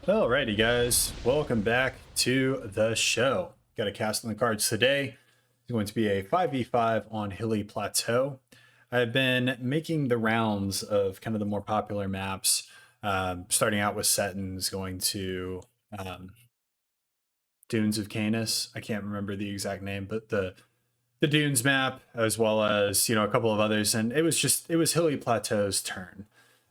Alrighty, guys, welcome back to the show. Got a cast on the cards today. It's going to be a 5v5 on Hilly Plateau. I've been making the rounds of kind of the more popular maps, starting out with Settons, going to Dunes of Canis. I can't remember the exact name, but the Dunes map, as well as a couple of others, and it was Hilly Plateau's turn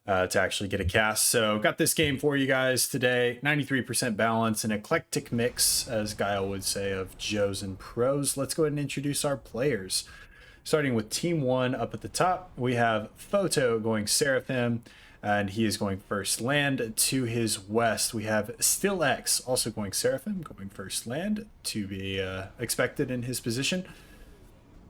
to actually get a cast. So got this game for you guys today. 93% balance, an eclectic mix, as Guile would say, of Joes and pros. Let's go ahead and introduce our players. Starting with Team 1 up at the top, we have Photo going Seraphim, and he is going first land. To his west, we have Still X also going Seraphim, going first land, to be expected in his position.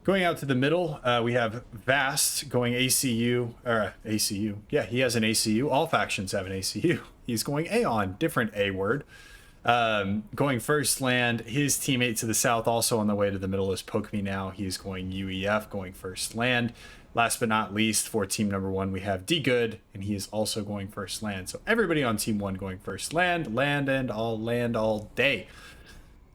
Going out to the middle, we have Vast going ACU, or ACU. Yeah, he has an ACU. All factions have an ACU. He's going Aeon, different A word. Going first land. His teammate to the south, also on the way to the middle, is Poke Me Now. He's going UEF, going first land. Last but not least, for team number 1, we have D Good, and he is also going first land. So everybody on team 1 going first land, land all day.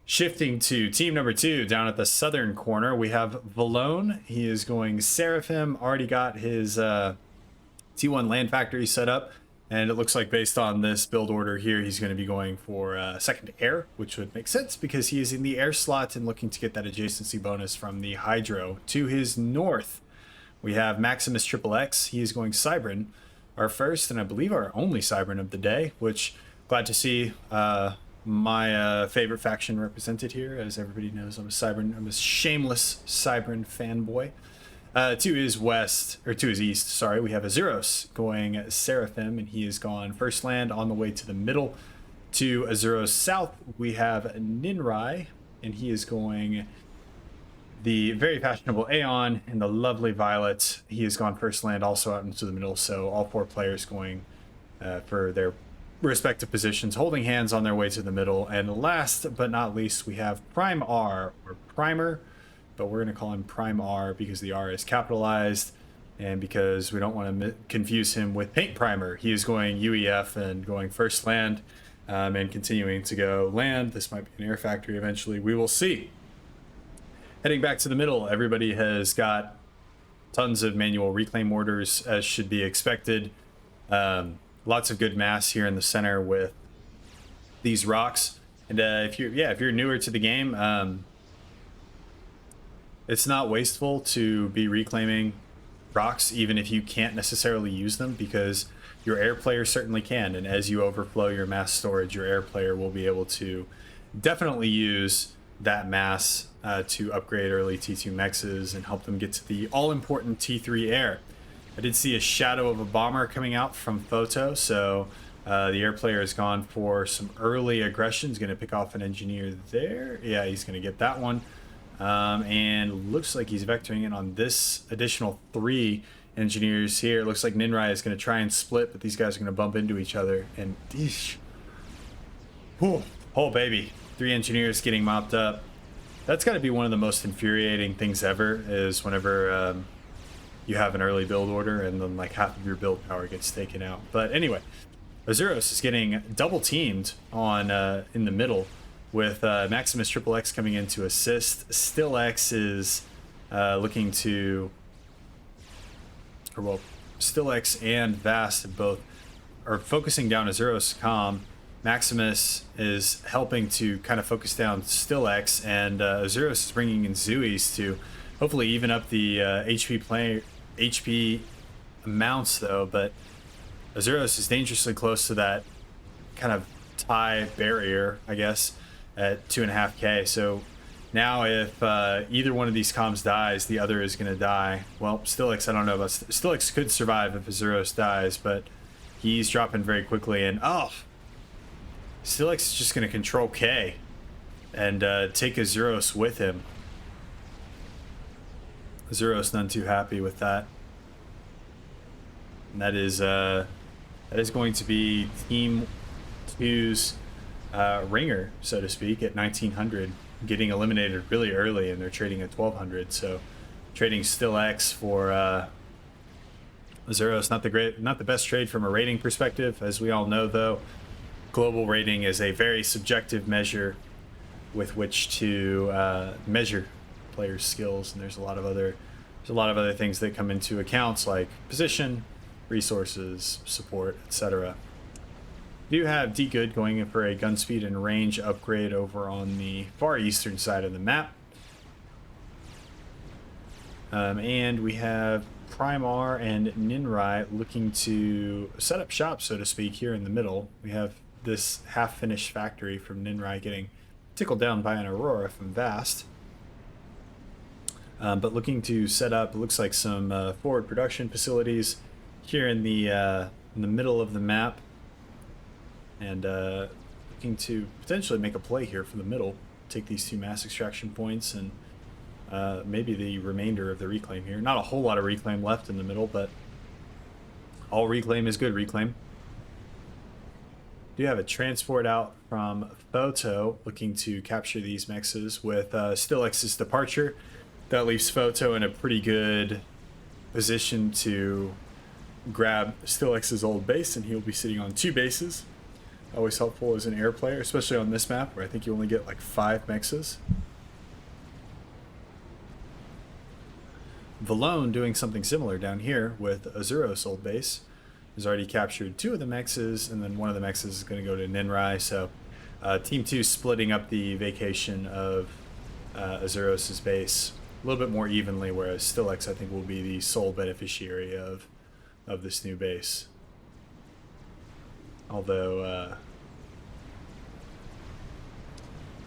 Shifting to team number 2, down at the southern corner, we have Valone. He is going Seraphim, already got his T1 land factory set up, and it looks like based on this build order here, he's going to be going for second air, which would make sense because he is in the air slot and looking to get that adjacency bonus from the Hydro. To his north, we have Maximus Triple X. He is going Cybran, our first and I believe our only Cybran of the day, which glad to see my favorite faction represented here. As everybody knows, I'm a shameless Cybran fanboy. To his west, or to his east, sorry, we have Azuros going Seraphim, and he has gone first land on the way to the middle. To Azuros south, we have Ninrai, and he is going the very fashionable Aeon and the lovely Violet. He has gone first land also out into the middle, so all 4 players going for their respective positions, holding hands on their way to the middle. And last but not least, we have Prime R, or Primer, but we're going to call him Prime R because the R is capitalized and because we don't want to confuse him with Paint Primer. He is going UEF and going first land, and continuing to go land. This might be an air factory eventually. We will see. Heading back to the middle, everybody has got tons of manual reclaim orders, as should be expected. Lots of good mass here in the center with these rocks. And if you're newer to the game, it's not wasteful to be reclaiming rocks, even if you can't necessarily use them, because your air player certainly can. And as you overflow your mass storage, your air player will be able to definitely use that mass to upgrade early T2 mexes and help them get to the all-important T3 air. I did see a shadow of a bomber coming out from Photo, so the air player has gone for some early aggression. He's going to pick off an engineer there. Yeah, he's going to get that one. And looks like he's vectoring in on this additional 3 engineers here. Looks like Ninrai is going to try and split, but these guys are going to bump into each other. And oh baby, 3 engineers getting mopped up. That's got to be one of the most infuriating things ever, is whenever you have an early build order and then like half of your build power gets taken out. But anyway, Azuros is getting double teamed on in the middle with Maximus Triple X coming in to assist. Still X is looking to, or well, Still X and Vast both are focusing down Azuros Calm. Maximus is helping to kind of focus down Still X, and Azuros is bringing in Zuis to hopefully even up the HP amounts, though. But Azuros is dangerously close to that kind of tie barrier, I guess, at 2.5k. So now if either one of these comms dies, the other is going to die. Well, Stillix, I don't know about Stillix could survive if Azuros dies, but he's dropping very quickly. And Stillix is just going to control K and take Azuros with him. Azuros none too happy with that. And that is going to be Team 2's ringer, so to speak, at 1900, getting eliminated really early, and they're trading at 1200. So trading Still X for Azuros, not the best trade from a rating perspective, as we all know, though. global rating is a very subjective measure with which to measure players' skills, and there's a lot of other things that come into accounts like position, resources, support, etc. Do have D good going in for a gun speed and range upgrade over on the far eastern side of the map. And we have Primar and Ninrai looking to set up shop, so to speak, here in the middle. We have this half-finished factory from Ninrai getting tickled down by an Aurora from Vast. But looking to set up, it looks like some forward production facilities here in the middle of the map. And looking to potentially make a play here for the middle. Take these 2 mass extraction points and maybe the remainder of the reclaim here. Not a whole lot of reclaim left in the middle, but all reclaim is good reclaim. Do have a transport out from Photo looking to capture these mexes with Stillex's departure. That leaves Photo in a pretty good position to grab Stillex's old base, and he'll be sitting on 2 bases. Always helpful as an air player, especially on this map where I think you only get like 5 mexes. Valone doing something similar down here with Azuro's old base. Has already captured 2 of the mexes, and then one of the mexes is going to go to Ninrai. So Team 2 splitting up the vacation of Azuro's base a little bit more evenly, whereas Stillex I think will be the sole beneficiary of this new base. Although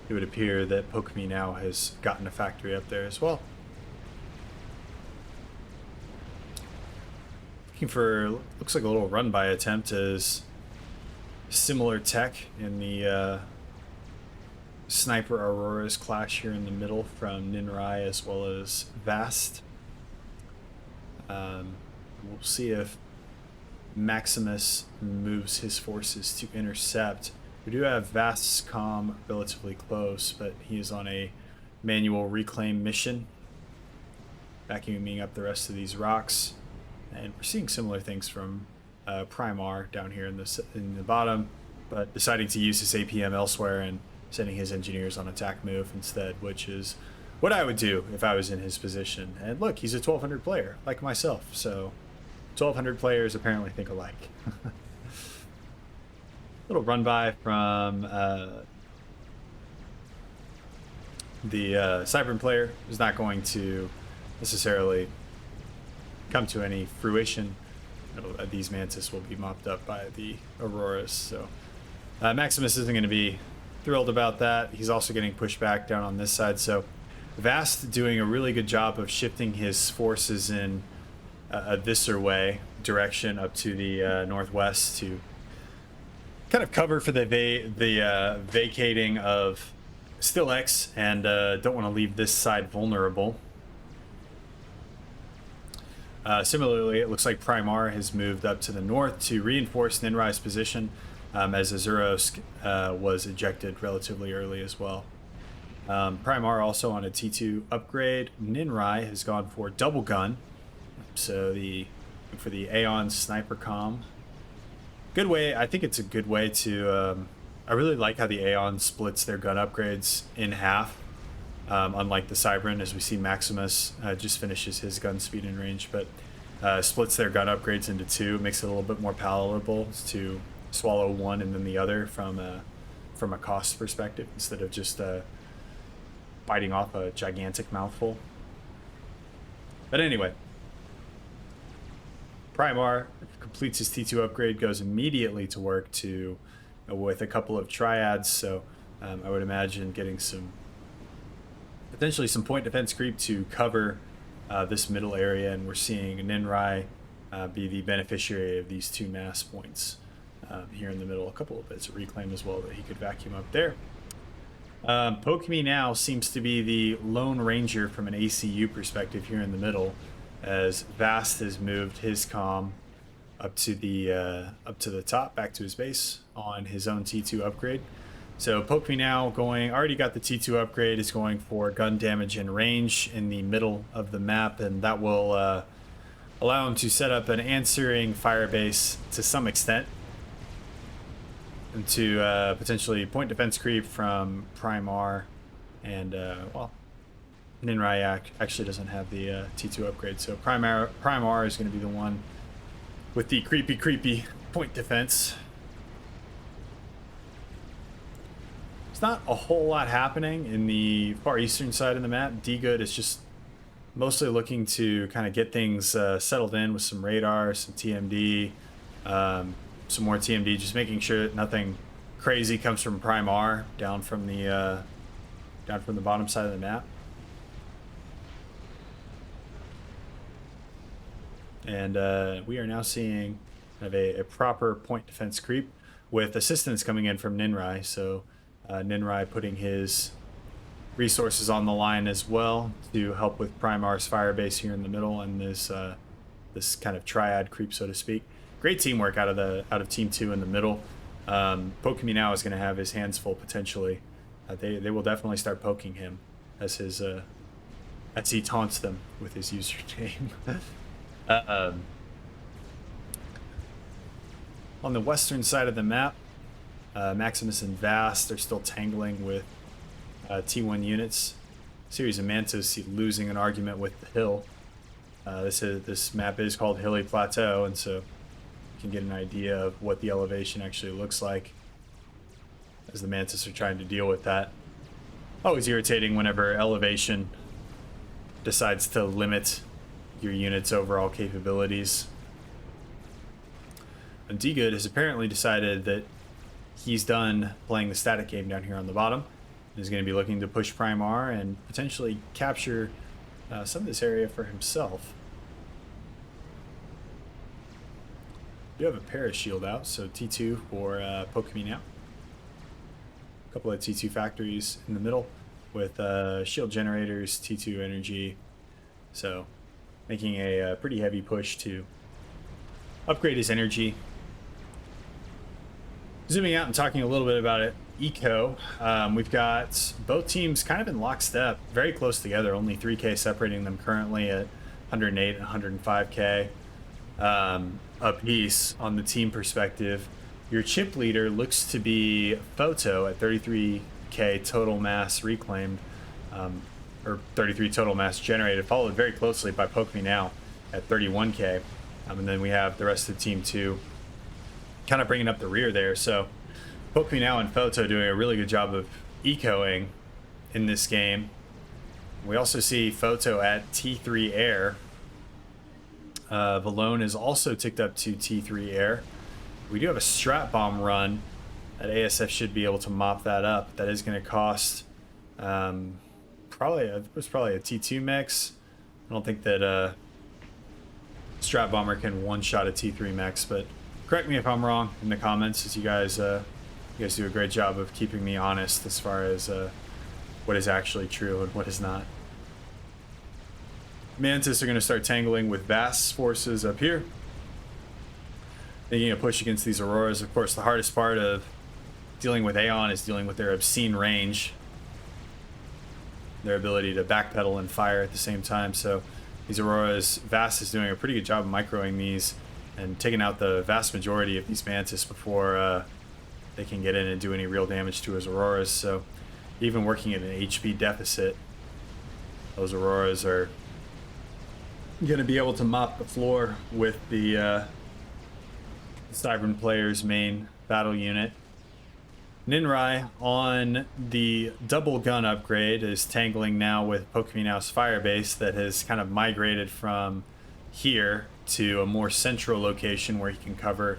it would appear that PokeMe now has gotten a factory up there as well. Looking for, looks like a little run-by attempt as similar tech in the Sniper Aurora's clash here in the middle from Ninrai as well as Vast. We'll see if Maximus moves his forces to intercept. We do have Vast's comm relatively close, but he is on a manual reclaim mission, vacuuming up the rest of these rocks. And we're seeing similar things from Primar down here in the bottom, but deciding to use his APM elsewhere and sending his engineers on attack move instead, which is what I would do if I was in his position. And look, he's a 1200 player, like myself, so 1200 players apparently think alike. Little run by from the Cybern player is not going to necessarily come to any fruition. These Mantis will be mopped up by the Auroras, so Maximus isn't going to be thrilled about that. He's also getting pushed back down on this side, so Vast doing a really good job of shifting his forces in a Visser way direction up to the northwest to kind of cover for the vacating of Stillex, and don't want to leave this side vulnerable. Similarly, it looks like Primar has moved up to the north to reinforce Ninrai's position, as Azuros was ejected relatively early as well. Primar also on a T2 upgrade. Ninrai has gone for double gun, so for the Aeon sniper comm. Good way, I think it's a good way to. I really like how the Aeon splits their gun upgrades in half. Unlike the Cybern, as we see Maximus just finishes his gun speed and range, but splits their gun upgrades into 2, makes it a little bit more palatable to swallow one and then the other from a cost perspective, instead of just biting off a gigantic mouthful. But anyway, Primar completes his T2 upgrade, goes immediately to work with a couple of triads, so I would imagine getting potentially some point defense creep to cover this middle area, and we're seeing Ninrai be the beneficiary of these 2 mass points here in the middle. A couple of bits of reclaim as well that he could vacuum up there. PokeMe now seems to be the lone ranger from an ACU perspective here in the middle, as Vast has moved his comm up to the top, back to his base on his own T2 upgrade. So PokeMe now already got the T2 upgrade, is going for gun damage and range in the middle of the map, and that will allow him to set up an answering Firebase to some extent. into potentially point defense creep from Prime R, and well, Ninrai actually doesn't have the T2 upgrade, so Prime R is going to be the one with the creepy point defense. There's not a whole lot happening in the far eastern side of the map. DGood is just mostly looking to kind of get things settled in with some radar, some TMD, some more TMD, just making sure that nothing crazy comes from Prime R down from the bottom side of the map. And we are now seeing kind of a proper point defense creep with assistance coming in from Ninrai. So Ninrai putting his resources on the line as well to help with Prime R's Firebase here in the middle, and this kind of triad creep, so to speak. Great teamwork out of Team 2 in the middle. Pokemon now is going to have his hands full potentially. They will definitely start poking him as he taunts them with his username. On the western side of the map, Maximus and Vast are still tangling with T1 units. Series of Mantis losing an argument with the hill. This map is called Hilly Plateau, and so you can get an idea of what the elevation actually looks like as the Mantis are trying to deal with that. Always irritating whenever elevation decides to limit your unit's overall capabilities. And DGood has apparently decided that he's done playing the static game down here on the bottom. He's going to be looking to push Prime R and potentially capture some of this area for himself. You have a Parashield out, so T2 for Pokemon now. A couple of T2 factories in the middle with shield generators, T2 energy. So making a pretty heavy push to upgrade his energy. Zooming out and talking a little bit about it, Eco, we've got both teams kind of in lockstep, very close together, only 3K separating them currently at 108 and 105K apiece on the team perspective. Your chip leader looks to be Photo at 33K total mass reclaimed, or 33 total mass generated, followed very closely by Pokemon Now at 31K. And then we have the rest of Team 2 kind of bringing up the rear there. So Pokemon Now and Photo doing a really good job of ecoing in this game. We also see Photo at T3 Air. Valone is also ticked up to T3 Air. We do have a Strat Bomb run that ASF should be able to mop that up. That is going to cost it was probably a T2 mix. I don't think that Strat Bomber can one-shot a T3 mix, but correct me if I'm wrong in the comments, as you guys do a great job of keeping me honest as far as what is actually true and what is not. Mantis are going to start tangling with Vast's forces up here, making a push against these Auroras. Of course, the hardest part of dealing with Aeon is dealing with their obscene range, their ability to backpedal and fire at the same time. So these Auroras, Vast is doing a pretty good job of microing these and taking out the vast majority of these Mantis before they can get in and do any real damage to his Auroras. So even working at an HP deficit, those Auroras are going to be able to mop the floor with the Cybern player's main battle unit. Ninrai on the double gun upgrade is tangling now with Pokemon Now's Firebase that has kind of migrated from here to a more central location where he can cover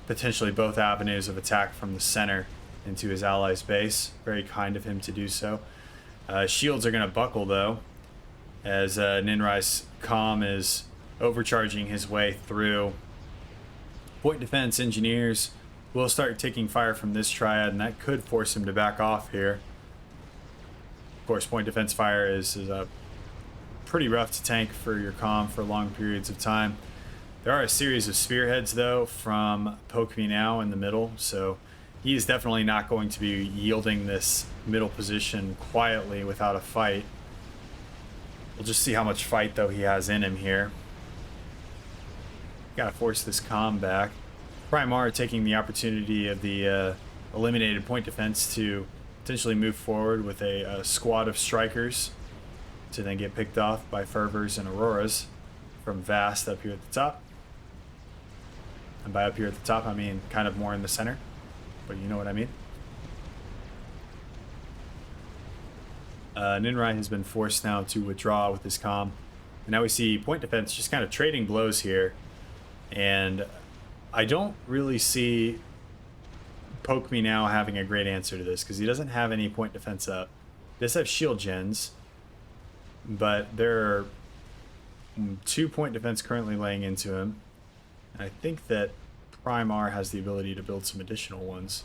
potentially both avenues of attack from the center into his ally's base. Very kind of him to do so. Shields are going to buckle though, as Ninrai's Calm is overcharging his way through. Point defense engineers will start taking fire from this triad, and that could force him to back off here. Of course, point defense fire is pretty rough to tank for your Calm for long periods of time. There are a series of spearheads though from Pokemon Now in the middle, so he is definitely not going to be yielding this middle position quietly without a fight. We'll just see how much fight though he has in him here. Gotta force this Calm back. Prime R taking the opportunity of the eliminated point defense to potentially move forward with a squad of strikers to then get picked off by Fervors and Auroras from Vast up here at the top. And by up here at the top, I mean kind of more in the center, but you know what I mean. Ninrai has been forced now to withdraw with his comm. And now we see point defense just kind of trading blows here. And I don't really see Poke Me Now having a great answer to this because he doesn't have any point defense up. He does have shield gens, but there are 2 point defense currently laying into him. I think that Primar has the ability to build some additional ones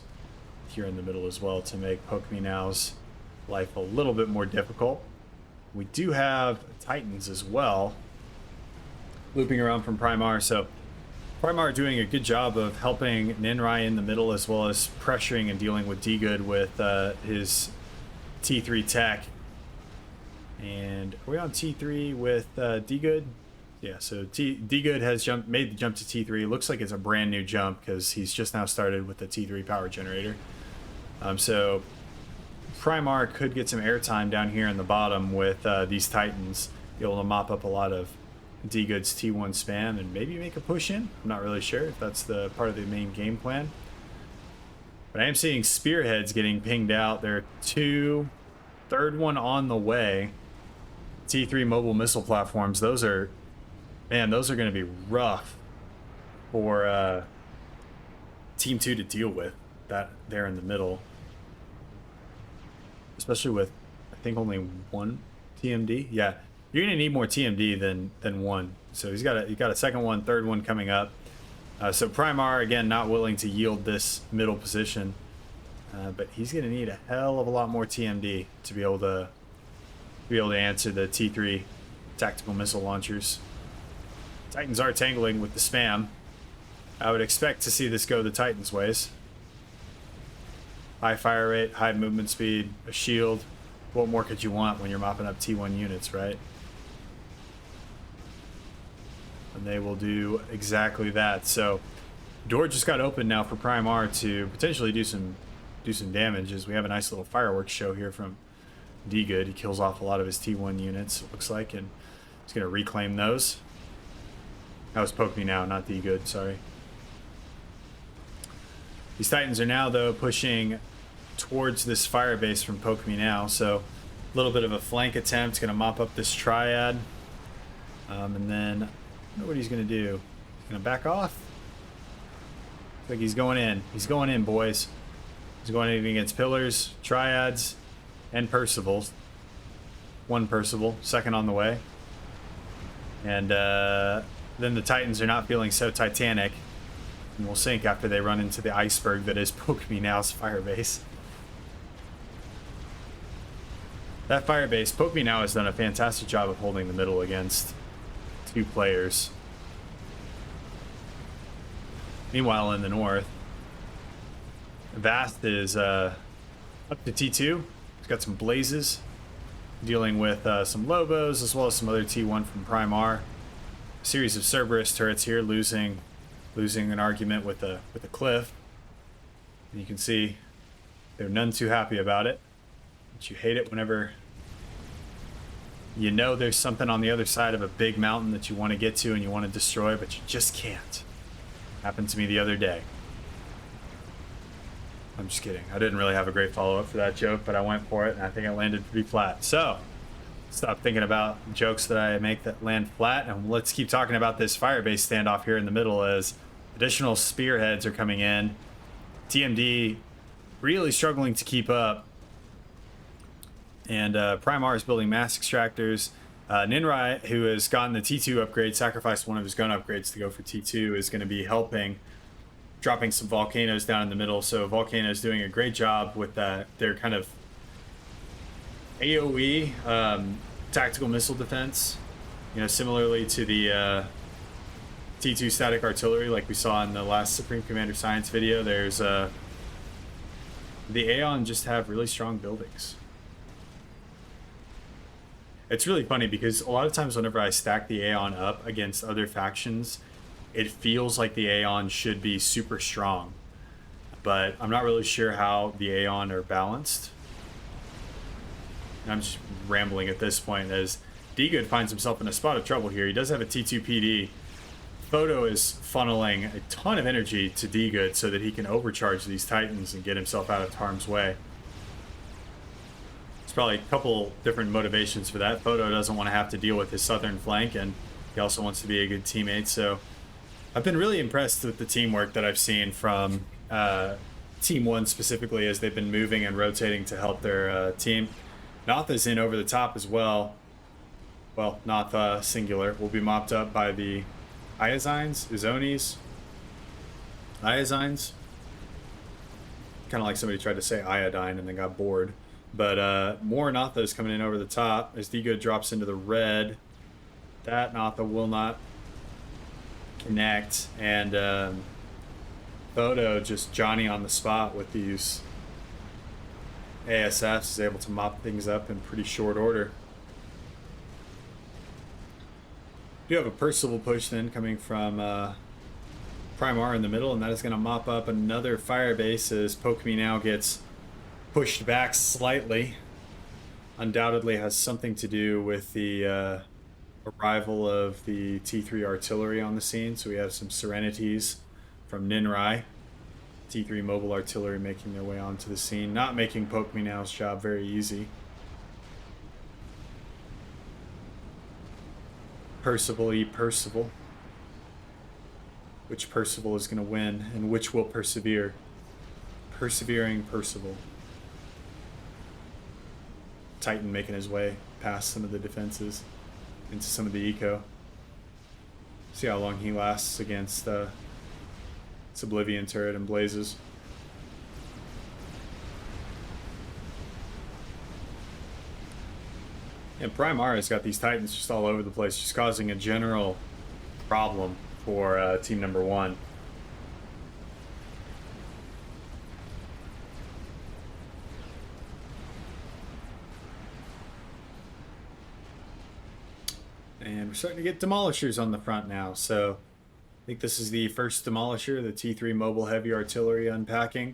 here in the middle as well to make Poke Me Now's life a little bit more difficult. We do have Titans as well looping around from Primar, so Primar doing a good job of helping Ninrai in the middle as well as pressuring and dealing with D-Good with his T3 tech. And are we on T3 with D-Good? Yeah, so D-Good has made the jump to T3. Looks like it's a brand new jump because he's just now started with the T3 power generator. So Primar could get some airtime down here in the bottom with these Titans, be able to mop up a lot of D-Good's T1 spam and maybe make a push in. I'm not really sure if that's the part of the main game plan. But I am seeing spearheads getting pinged out. There are 2, third one on the way. T3 mobile missile platforms. Those are, man, those are going to be rough for Team 2 to deal with. That there in the middle. Especially with, I think, only 1 TMD. Yeah, you're gonna need more TMD than 1. So he's got a second one, third one coming up. So Primar again not willing to yield this middle position, but he's gonna need a hell of a lot more TMD to be able to answer the T3 tactical missile launchers. Titans are tangling with the spam. I would expect to see this go the Titans' ways. High fire rate, high movement speed, a shield. What more could you want when you're mopping up T1 units, right? And they will do exactly that. So door just got open now for Primar to potentially do some damage as we have a nice little fireworks show here from D-Good. He kills off a lot of his T1 units, it looks like, and he's going to reclaim those. That was Poke Me Now, not D-Good, sorry. These Titans are now, though, pushing towards this Firebase from Poke Me Now, so a little bit of a flank attempt. Going to mop up this Triad. And then, I know what he's going to do. He's going to back off. Looks like he's going in. He's going in, boys. He's going in against Pillars, Triads, and Percivals. 1 Percival, second on the way. And then the Titans are not feeling so titanic. And will sink after they run into the iceberg that is Poke Me Now's Firebase. That Firebase, Poke Me Now has done a fantastic job of holding the middle against 2 players. Meanwhile, in the north, Vast is up to T2. He's got some Blazes, dealing with some Lobos as well as some other T1 from Primar. A series of Cerberus turrets here, losing an argument with a cliff. And you can see they're none too happy about it. But you hate it whenever you know there's something on the other side of a big mountain that you want to get to and you want to destroy, but you just can't. Happened to me the other day. I'm just kidding. I didn't really have a great follow-up for that joke, but I went for it and I think it landed pretty flat. So stop thinking about jokes that I make that land flat, and let's keep talking about this Firebase standoff here in the middle as additional spearheads are coming in. TMD really struggling to keep up. And Primar is building mass extractors. Ninrai, who has gotten the T2 upgrade, sacrificed one of his gun upgrades to go for T2, is going to be helping, dropping some volcanoes down in the middle. So Volcano's doing a great job with that. Their kind of AoE tactical missile defense, you know, similarly to the T2 static artillery like we saw in the last Supreme Commander Science video. There's the Aeon just have really strong buildings. It's really funny because a lot of times whenever I stack the Aeon up against other factions, it feels like the Aeon should be super strong. but I'm not really sure how the Aeon are balanced. I'm just rambling at this point as DGood finds himself in a spot of trouble here. He does have a T2 PD. Photo is funneling a ton of energy to DGood so that he can overcharge these Titans and get himself out of harm's way. There's probably a couple different motivations for that. Photo doesn't want to have to deal with his southern flank, and he also wants to be a good teammate. So I've been really impressed with the teamwork that I've seen from Team 1 specifically as they've been moving and rotating to help their team. Natha's in over the top as well. Well, Natha singular will be mopped up by the Iazines, Izonis, Iazines. Kind of like somebody tried to say iodine and then got bored. But more Natha is coming in over the top as DGood drops into the red. That Natha will not connect, and Photo just Johnny on the spot with these ASFs is able to mop things up in pretty short order. You have a Percival push then coming from Primar in the middle, and that is going to mop up another Firebase as Poke Me Now gets pushed back slightly. Undoubtedly has something to do with the arrival of the T3 artillery on the scene. So we have some Serenities from Ninrai. T3 mobile artillery making their way onto the scene, not making Poke Me Now's job very easy. Percival. Which Percival is going to win and which will persevere? Persevering Percival. Titan making his way past some of the defenses into some of the eco. See how long he lasts against its Oblivion turret and blazes. And Primar has got these Titans just all over the place, just causing a general problem for team number 1. And we're starting to get Demolishers on the front now, so I think this is the first Demolisher, the T3 mobile heavy artillery unpacking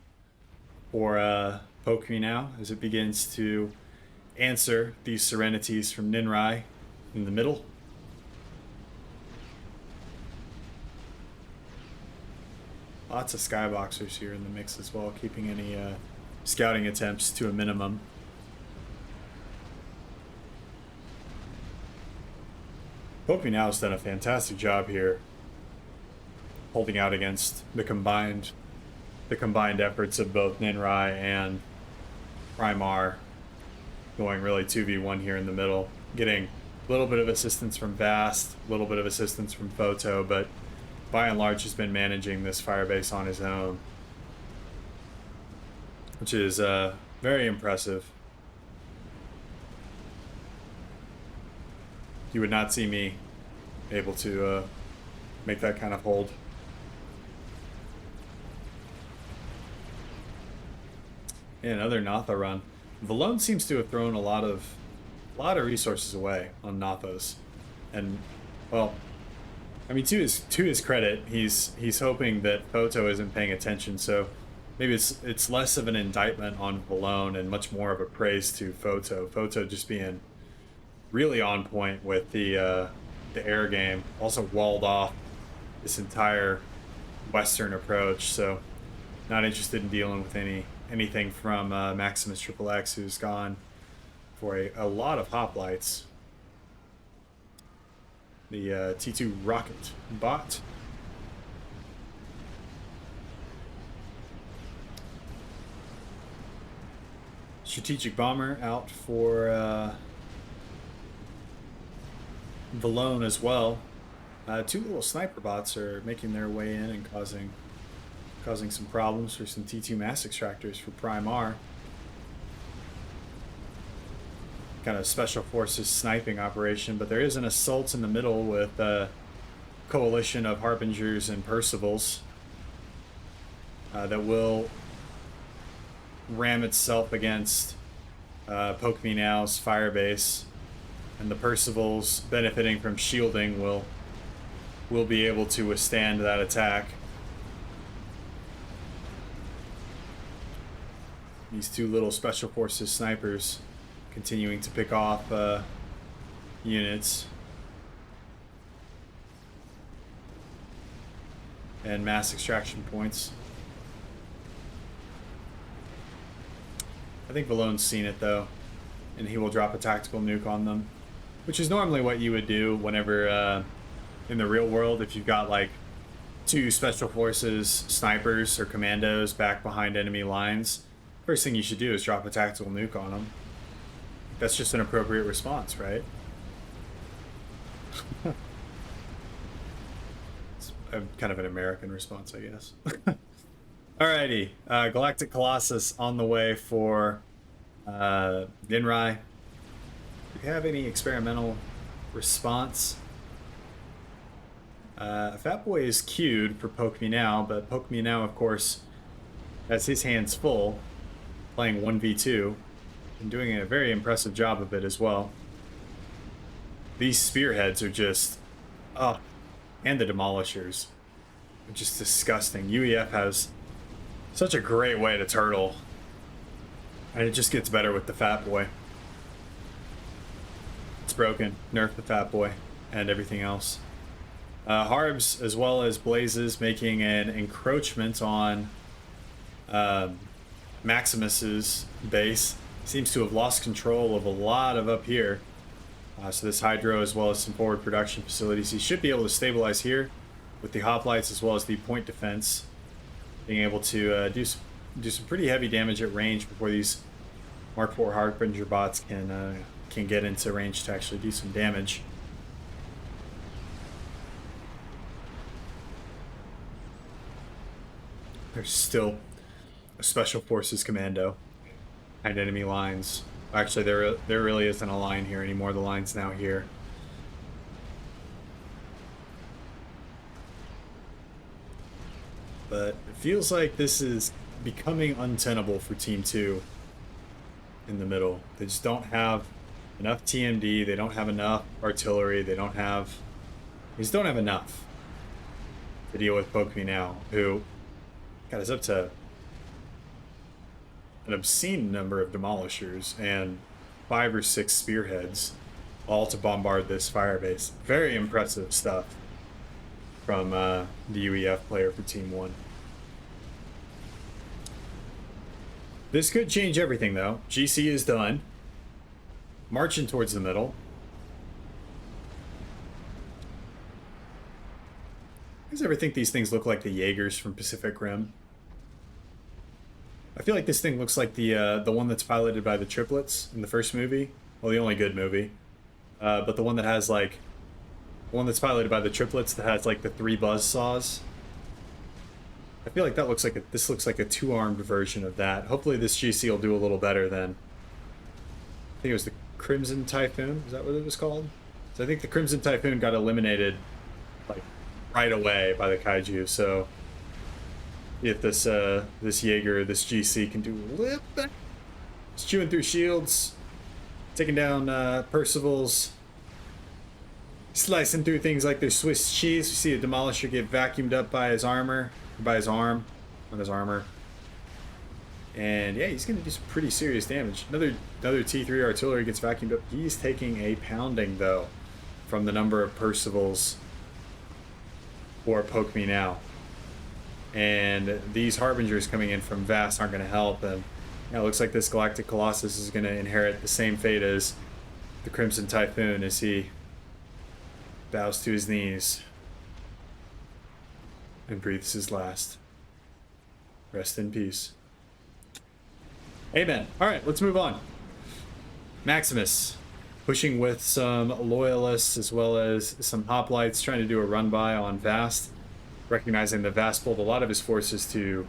for Poke Me Now as it begins to answer these Serenities from Ninrai in the middle. Lots of Skyboxers here in the mix as well, keeping any scouting attempts to a minimum. Poke Me Now has done a fantastic job here holding out against the combined efforts of both Ninrai and Primar, going really 2v1 here in the middle, getting a little bit of assistance from Vast, a little bit of assistance from Photo, but by and large has been managing this Firebase on his own, which is very impressive. You would not see me able to make that kind of hold. And another Natha run. Valone seems to have thrown a lot of resources away on Nathos, and well, I mean, to his credit, he's hoping that Photo isn't paying attention. So maybe it's less of an indictment on Valone and much more of a praise to Photo. Photo just being really on point with the air game. Also walled off this entire western approach. So not interested in dealing with anything from Maximus Triple X, who's gone for a lot of hoplites. The T2 rocket bot. Strategic bomber out for Valone as well. Two little sniper bots are making their way in and causing some problems for some T2 mass extractors for Primar. Kind of special forces sniping operation, but there is an assault in the middle with a coalition of Harbingers and Percivals that will ram itself against Poke Me Now's Firebase, and the Percivals, benefiting from shielding, will be able to withstand that attack. These two little special forces snipers continuing to pick off units. And mass extraction points. I think Valone's seen it though, and he will drop a tactical nuke on them, which is normally what you would do whenever in the real world, if you've got like two special forces snipers or commandos back behind enemy lines. First thing you should do is drop a tactical nuke on them. That's just an appropriate response, right? It's kind of an American response, I guess. Alrighty, Galactic Colossus on the way for Ninrai. Do you have any experimental response? Fatboy is queued for Poke Me Now, but Poke Me Now, of course, has his hands full, playing 1v2, and doing a very impressive job of it as well. These spearheads are just, oh, and the demolishers are just disgusting. UEF has such a great way to turtle, and it just gets better with the Fatboy. It's broken. Nerf the Fatboy and everything else. Harbs as well as Blazes making an encroachment on Maximus's base. Seems to have lost control of a lot of up here. So this Hydro as well as some forward production facilities. He should be able to stabilize here with the hoplites as well as the point defense. Being able to do some pretty heavy damage at range before these Mark IV Harbinger bots can get into range to actually do some damage. There's still a Special Forces Commando behind enemy lines. Actually, there really isn't a line here anymore. The line's now here. But it feels like this is becoming untenable for Team 2 in the middle. They just don't have enough TMD. They don't have enough artillery. They just don't have enough to deal with Poke Me Now, who got us up to an obscene number of demolishers and 5 or 6 spearheads, all to bombard this Firebase. Very impressive stuff from the UEF player for Team 1. This could change everything though. GC is done. Marching towards the middle. You guys ever think these things look like the Jaegers from Pacific Rim? I feel like this thing looks like the one that's piloted by the triplets in the first movie. Well, the only good movie. But the one that has like... The one that's piloted by the triplets that has like the 3 buzz saws. I feel like that looks like this looks like a 2-armed version of that. Hopefully this GC will do a little better than... I think it was the Crimson Typhoon. Is that what it was called? So I think the Crimson Typhoon got eliminated like right away by the Kaiju. So if this Jaeger, this GC can do a little bit. It's chewing through shields, taking down Percival's, slicing through things like their Swiss cheese. You see a Demolisher get vacuumed up by his armor, by his arm, on his armor. And yeah, he's going to do some pretty serious damage. Another T3 artillery gets vacuumed up. He's taking a pounding, though, from the number of Percivals for Poke Me Now. And these Harbingers coming in from Vast aren't going to help. And it looks like this Galactic Colossus is going to inherit the same fate as the Crimson Typhoon as he bows to his knees and breathes his last. Rest in peace. Amen. Alright, let's move on. Maximus pushing with some loyalists as well as some hoplites, trying to do a run by on Vast, recognizing that Vast pulled a lot of his forces to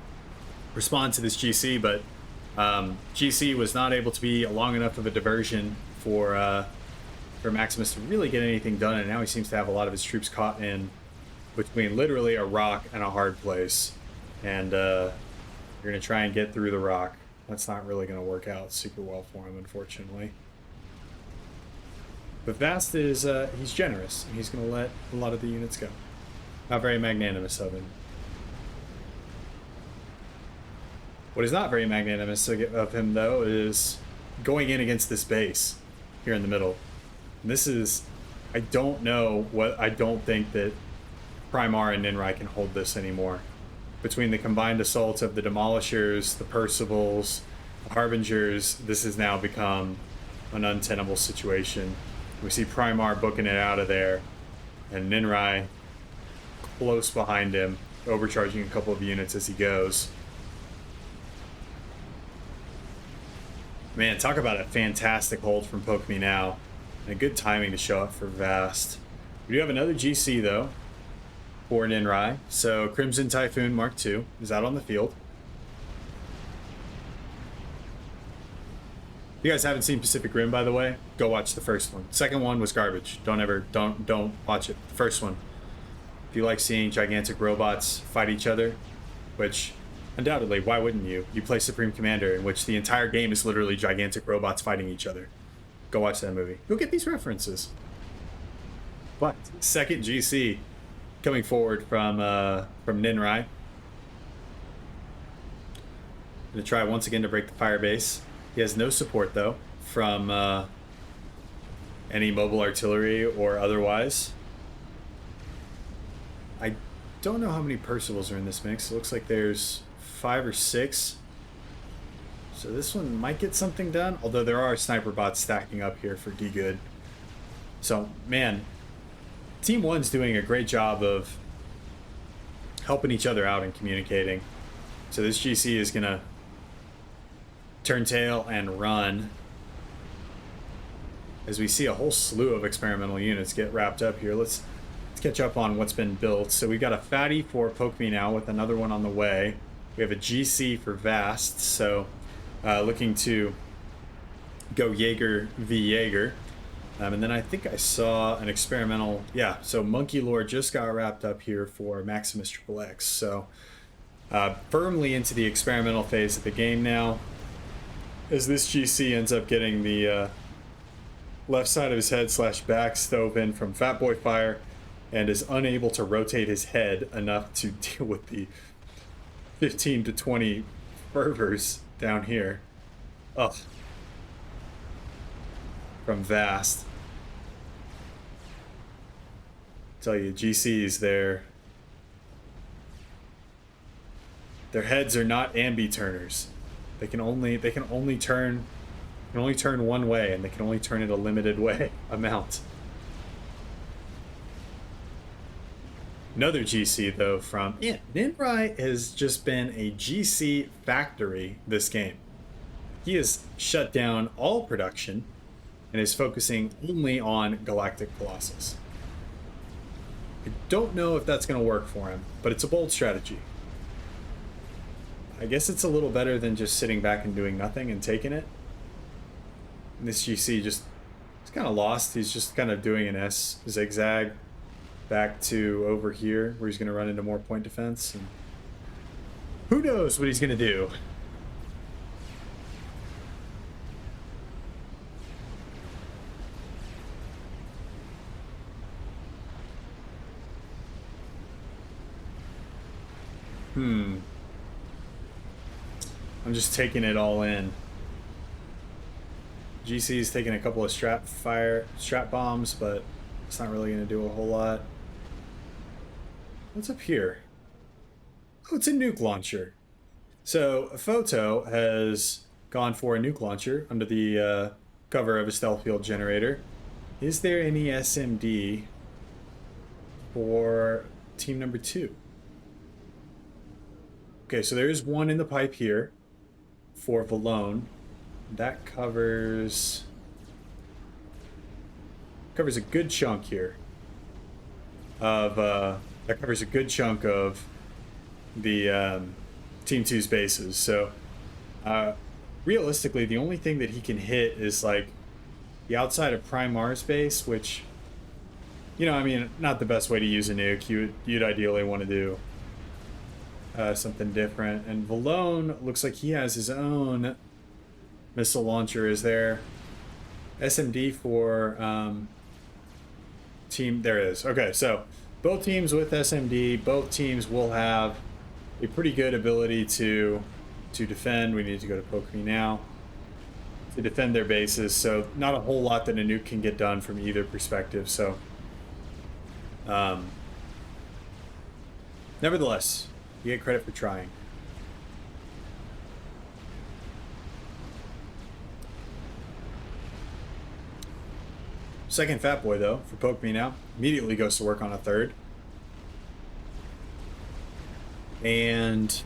respond to this GC, but GC was not able to be long enough of a diversion for Maximus to really get anything done, and now he seems to have a lot of his troops caught in between literally a rock and a hard place, and you're going to try and get through the rock. That's not really going to work out super well for him, unfortunately. But Vast is, he's generous, and he's going to let a lot of the units go. Not very magnanimous of him. What is not very magnanimous of him, though, is going in against this base here in the middle. And this is, I don't know what, I don't think that Primar and Ninrai can hold this anymore. Between the combined assaults of the Demolishers, the Percivals, the Harbingers, this has now become an untenable situation. We see Primar booking it out of there, and Ninrai close behind him, overcharging a couple of units as he goes. Man, talk about a fantastic hold from Poke Me Now. And a good timing to show up for Vast. We do have another GC, though, for Ninrai. So Crimson Typhoon Mark II is out on the field. If you guys haven't seen Pacific Rim, by the way, go watch the first one. Second one was garbage. Don't watch it. The first one. If you like seeing gigantic robots fight each other, which undoubtedly, why wouldn't you? You play Supreme Commander, in which the entire game is literally gigantic robots fighting each other. Go watch that movie. You'll get these references. But second GC coming forward from Ninrai. Gonna try once again to break the Firebase. He has no support though from any mobile artillery or otherwise. I don't know how many Percivals are in this mix. It looks like there's 5 or 6. So this one might get something done, although there are sniper bots stacking up here for D-Good. So, man, Team 1's doing a great job of helping each other out and communicating. So this GC is going to turn tail and run as we see a whole slew of experimental units get wrapped up here. Let's catch up on what's been built. So we got a Fatty for Poke Me Now with another one on the way. We have a GC for Vast, so looking to go Jaeger v Jaeger. And then I think I saw an experimental, yeah, so Monkey Lord just got wrapped up here for Maximus Triple X. So firmly into the experimental phase of the game now, as this GC ends up getting the left side of his head / back stove in from Fat Boy Fire, and is unable to rotate his head enough to deal with the 15 to 20 fervors down here. Ugh. From Vast. Tell you, GCs, their heads are not ambi-turners. They can only turn one way, and they can only turn it a limited amount. Another GC though from Ninrai has just been a GC factory this game. He has shut down all production and is focusing only on Galactic Colossus. I don't know if that's going to work for him, but it's a bold strategy. I guess it's a little better than just sitting back and doing nothing and taking it. And this GC he's kind of lost. He's just kind of doing an S zigzag back to over here where he's going to run into more point defense. And who knows what he's going to do? I'm just taking it all in. GC's taking a couple of strap bombs, but it's not really going to do a whole lot. What's up here? Oh, it's a nuke launcher. So Photo has gone for a nuke launcher under the cover of a stealth field generator. Is there any SMD for team number 2? Okay, so there is one in the pipe here for Valone. That covers a good chunk here of that covers a good chunk of the Team 2's bases. So realistically, the only thing that he can hit is like the outside of Primar's base, which, you know, I mean, not the best way to use a nuke. You'd ideally want to do something different. And Valone looks like he has his own missile launcher. Is there SMD for team? There is. Okay, so both teams with SMD, both teams will have a pretty good ability to to defend. We need to go to poke me now to defend their bases. So not a whole lot that a nuke can get done from either perspective. So nevertheless, you get credit for trying. Second Fat Boy, though, for Poke Me Now, immediately goes to work on a third. And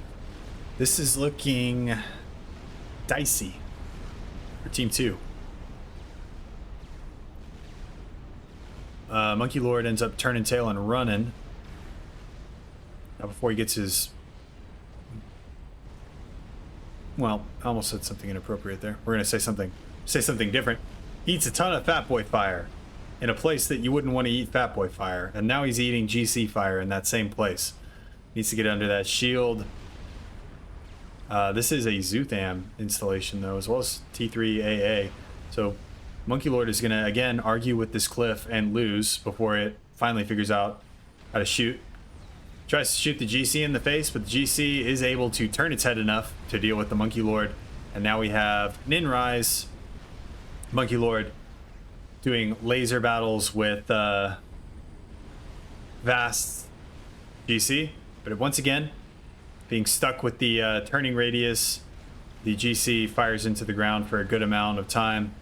this is looking dicey for Team 2. Monkey Lord ends up turning tail and running. Now before he gets his... Well, I almost said something inappropriate there. We're going to say something different. He eats a ton of Fat Boy fire in a place that you wouldn't want to eat Fat Boy fire. And now he's eating GC fire in that same place. Needs to get under that shield. This is a Zutham installation, though, as well as T3AA. So Monkey Lord is going to, again, argue with this cliff and lose before it finally figures out how to shoot. Tries to shoot the GC in the face, but the GC is able to turn its head enough to deal with the Monkey Lord. And now we have Ninrise, Monkey Lord, doing laser battles with Vast GC. But once again, being stuck with the turning radius, the GC fires into the ground for a good amount of time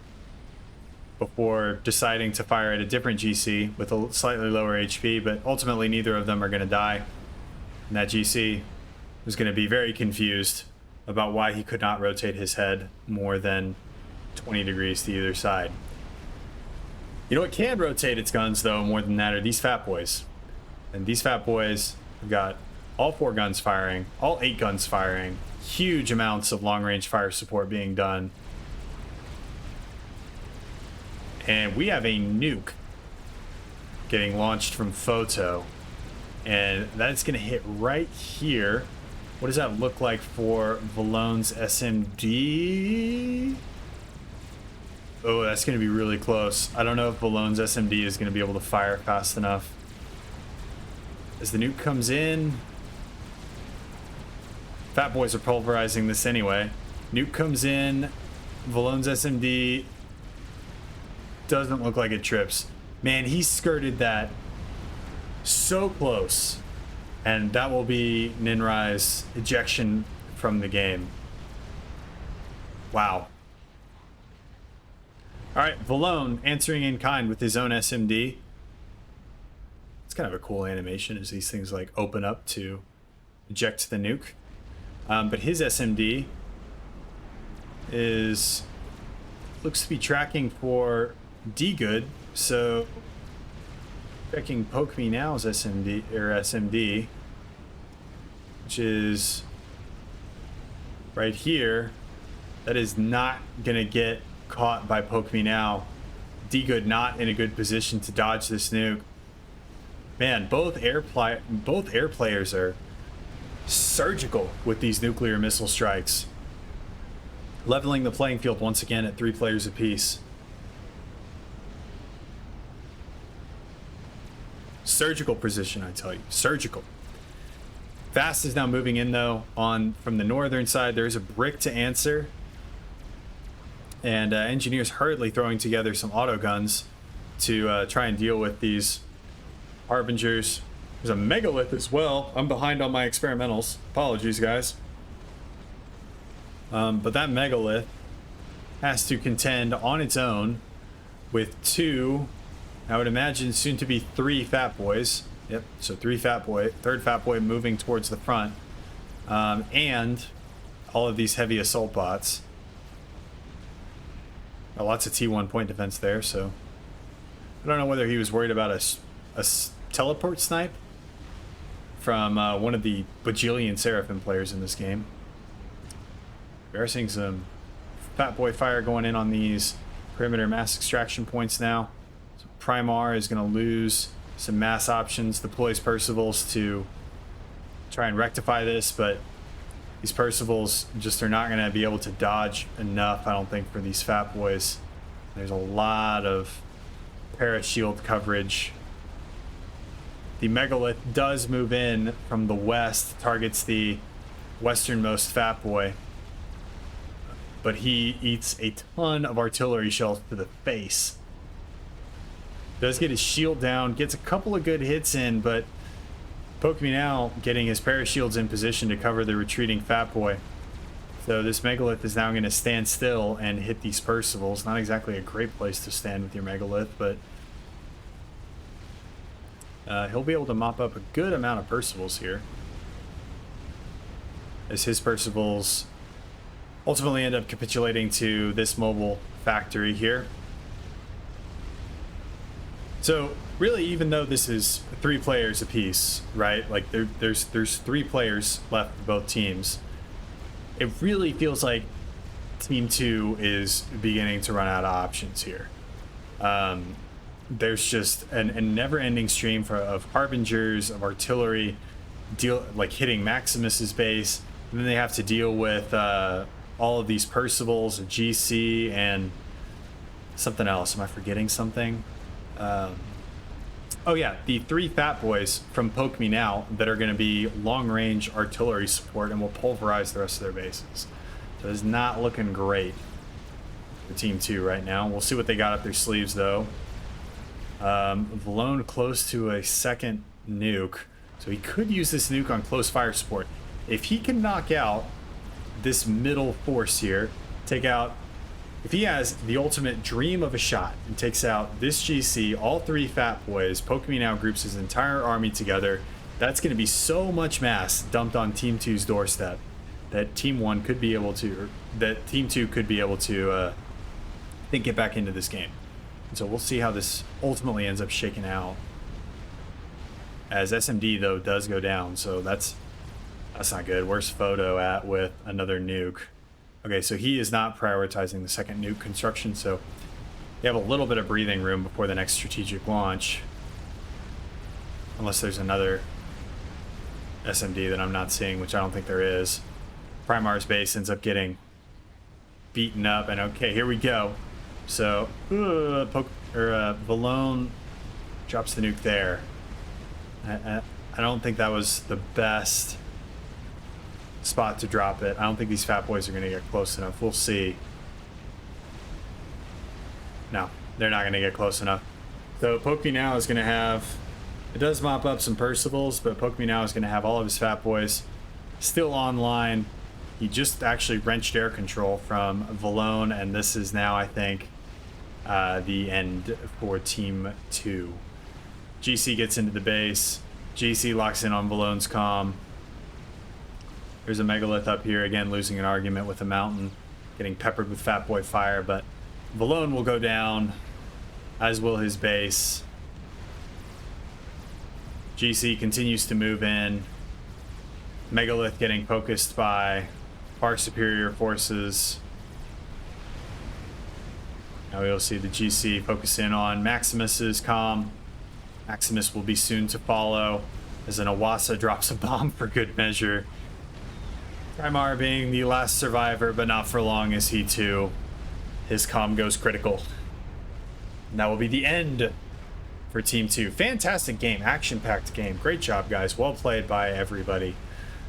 before deciding to fire at a different GC with a slightly lower HP, but ultimately neither of them are going to die. And that GC was going to be very confused about why he could not rotate his head more than 20 degrees to either side. You know what can rotate its guns, though, more than that are these Fat Boys. And these Fat Boys have got all 4 guns firing, all 8 guns firing, huge amounts of long-range fire support being done. And we have a nuke getting launched from Photo. And that's going to hit right here. What does that look like for Valone's SMD? Oh, that's going to be really close. I don't know if Valone's SMD is going to be able to fire fast enough. As the nuke comes in, Fat Boys are pulverizing this anyway. Nuke comes in, Valone's SMD doesn't look like it trips. Man, he skirted that so close. And that will be Ninrai's ejection from the game. Wow. Alright, Valone answering in kind with his own SMD. It's kind of a cool animation as these things like open up to eject the nuke. But his SMD looks to be tracking for D-Good, so checking Poke Me Now's SMD, which is right here. That is not gonna get caught by Poke Me Now. D-Good not in a good position to dodge this nuke. Man, both air players are surgical with these nuclear missile strikes, leveling the playing field once again at 3 players apiece. Surgical precision, I tell you, surgical. Fast is now moving in, though, from the northern side. There's a brick to answer, and engineers hurriedly throwing together some auto guns to try and deal with these harbingers. There's a megalith as well. I'm behind on my experimentals. Apologies, guys. But that megalith has to contend on its own with 2, I would imagine soon to be 3 Fat Boys. Yep, so 3 Fat Boy, third Fat Boy moving towards the front. And all of these heavy assault bots. Lots of T1 point defense there, so I don't know whether he was worried about a teleport snipe from one of the bajillion Seraphim players in this game. We are seeing some Fat Boy fire going in on these perimeter mass extraction points now. So Primar is going to lose some mass options, deploys Percivals to try and rectify this, but these Percivals just are not going to be able to dodge enough, I don't think, for these Fat Boys. There's a lot of parashield coverage. The megalith does move in from the west, targets the westernmost Fat Boy. but he eats a ton of artillery shells to the face. Does get his shield down, gets a couple of good hits in, but Poke Me Now getting his parashields in position to cover the retreating Fat Boy. So this Megalith is now going to stand still and hit these Percivals. Not exactly a great place to stand with your Megalith, but he'll be able to mop up a good amount of Percivals here, as his Percivals ultimately end up capitulating to this mobile factory here. So really, even though this is 3 players apiece, right? Like there's 3 players left for both teams. It really feels like Team 2 is beginning to run out of options here. There's just a never-ending stream of Harbingers, of artillery, hitting Maximus's base, and then they have to deal with all of these Percivals, GC, and something else. Am I forgetting something? Oh yeah, the 3 Fat Boys from Poke Me Now that are going to be long-range artillery support and will pulverize the rest of their bases. So it's not looking great for Team 2 right now. We'll see what they got up their sleeves, though. Valone close to a second nuke, so he could use this nuke on close fire support. If he can knock out this middle force here, if he has the ultimate dream of a shot and takes out this GC, all 3 Fat Boys, Poke Me Now groups his entire army together, that's going to be so much mass dumped on Team 2's doorstep that Team 2 could be able to, I think, get back into this game. And so we'll see how this ultimately ends up shaking out. As SMD, though, does go down, so that's not good. Where's Photo at with another nuke? Okay, so he is not prioritizing the second nuke construction, so you have a little bit of breathing room before the next strategic launch. Unless there's another SMD that I'm not seeing, which I don't think there is. Primar's base ends up getting beaten up, and okay, here we go. So, Valone drops the nuke there. I don't think that was the best spot to drop it. I don't think these Fat Boys are going to get close enough. We'll see. No, they're not going to get close enough. So Poke Me Now is going to have, it does mop up some Percivals, but Poke Me Now is going to have all of his Fat Boys still online. He just actually wrenched air control from Valone, and this is now, I think, the end for Team 2. GC gets into the base. GC locks in on Valone's comm. There's a Megalith up here, again losing an argument with a mountain, getting peppered with Fat Boy fire, but Valone will go down, as will his base. GC continues to move in. Megalith getting focused by far superior forces. Now we'll see the GC focus in on Maximus's comm. Maximus will be soon to follow, as an Owasso drops a bomb for good measure. Primar being the last survivor, but not for long, as he too, his comm goes critical. And that will be the end for Team 2. Fantastic game, action-packed game. Great job, guys. Well played by everybody.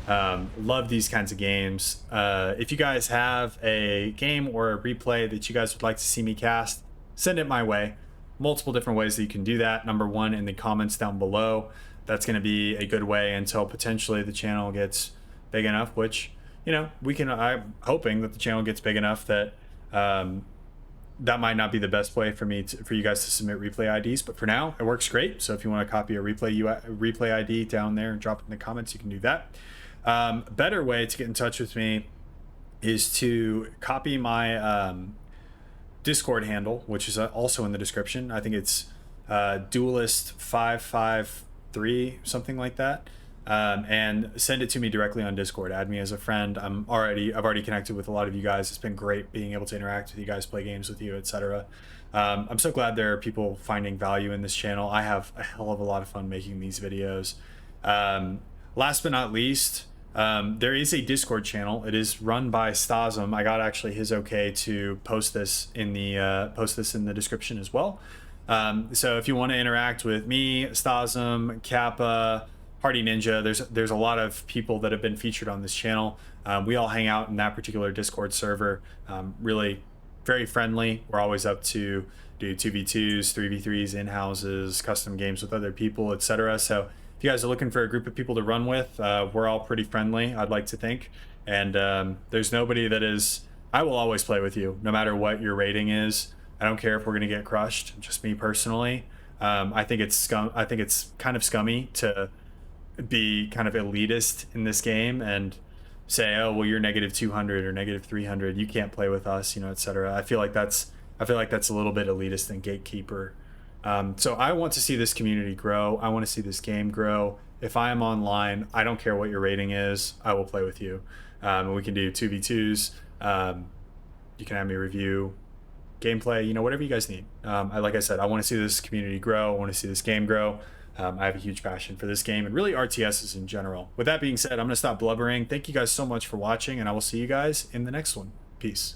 Love these kinds of games. If you guys have a game or a replay that you guys would like to see me cast, send it my way. Multiple different ways that you can do that. Number 1 in the comments down below. That's going to be a good way until potentially the channel gets big enough, which, you know, I'm hoping that the channel gets big enough that that might not be the best way for you guys to submit replay IDs, but for now it works great. So if you want to copy a replay ID down there and drop it in the comments, you can do that. Better way to get in touch with me is to copy my Discord handle, which is also in the description. I think it's TheDuelist553, something like that. And send it to me directly on Discord. Add me as a friend. I've already connected with a lot of you guys. It's been great being able to interact with you guys, play games with you, etc. I'm so glad there are people finding value in this channel. I have a hell of a lot of fun making these videos. Last but not least, there is a Discord channel. It is run by Stasm. I got actually his okay to post this in the description as well. So if you want to interact with me, Stasm, Kappa, Party Ninja. There's a lot of people that have been featured on this channel. We all hang out in that particular Discord server. Really very friendly. We're always up to do 2v2s, 3v3s, in-houses, custom games with other people, etc. So if you guys are looking for a group of people to run with, we're all pretty friendly, I'd like to think. And there's nobody that is... I will always play with you, no matter what your rating is. I don't care if we're going to get crushed, just me personally. I think it's kind of scummy to be kind of elitist in this game and say, oh well, you're negative 200 or negative 300, you can't play with us, you know, etc. I feel like that's a little bit elitist and gatekeeper. So I want to see this community grow. I want to see this game grow. If I am online, I don't care what your rating is, I will play with you. We can do 2v2s. You can have me review gameplay, you know, whatever you guys need. Like I said, I want to see this community grow. I want to see this game grow. I have a huge passion for this game and really RTSs in general. With that being said, I'm going to stop blubbering. Thank you guys so much for watching, and I will see you guys in the next one. Peace.